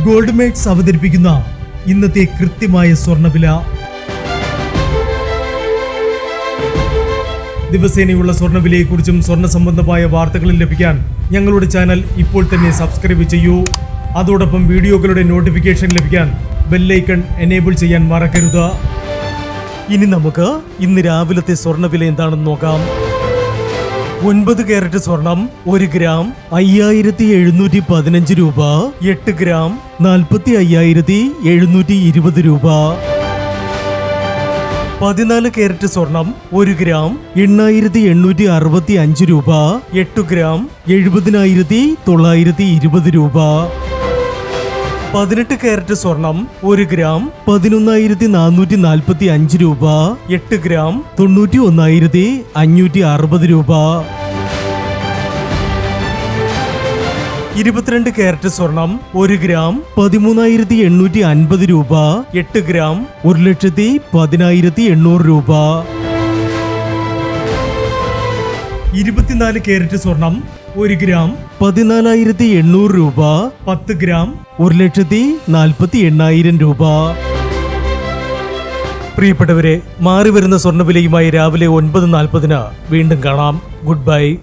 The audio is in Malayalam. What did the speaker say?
ഗോൾഡ് മേക്സ് അവതരിപ്പിക്കുന്ന ഇന്നത്തെ കൃത്യമായ സ്വർണ്ണവില. ദിവസേനയുള്ള സ്വർണ്ണവിലയെക്കുറിച്ചും സ്വർണ്ണ സംബന്ധമായ വാർത്തകളും ലഭിക്കാൻ ഞങ്ങളുടെ ചാനൽ ഇപ്പോൾ തന്നെ സബ്സ്ക്രൈബ് ചെയ്യൂ. അതോടൊപ്പം വീഡിയോകളുടെ നോട്ടിഫിക്കേഷൻ ലഭിക്കാൻ ബെല്ലൈക്കൺ എനേബിൾ ചെയ്യാൻ മറക്കരുത്. ഇനി നമുക്ക് ഇന്ന് രാവിലത്തെ സ്വർണ്ണവില എന്താണെന്ന് നോക്കാം. 9 കാരറ്റ് സ്വർണം 1 ഗ്രാം 5715 രൂപ. 8 ഗ്രാം 45,720 രൂപ. 14 കാരറ്റ് സ്വർണം 1 ഗ്രാം 8,865 രൂപ. 8 ഗ്രാം 70,920 രൂപ. 18 കാരറ്റ് സ്വർണം 1 ഗ്രാം 11,445 രൂപ. 8 ഗ്രാം 91,560 രൂപ. 22 കാരറ്റ് സ്വർണം 1 ഗ്രാം 13,850 രൂപ. 8 ഗ്രാം 1,10,800 രൂപ. 24 കാരറ്റ് സ്വർണം 1 ഗ്രാം 14,800 രൂപ. 10 ഗ്രാം 1,48,000 രൂപ. പ്രിയപ്പെട്ടവരെ, മാറി വരുന്ന സ്വർണ്ണവിലയുമായി രാവിലെ 9:40 വീണ്ടും കാണാം. Good bye.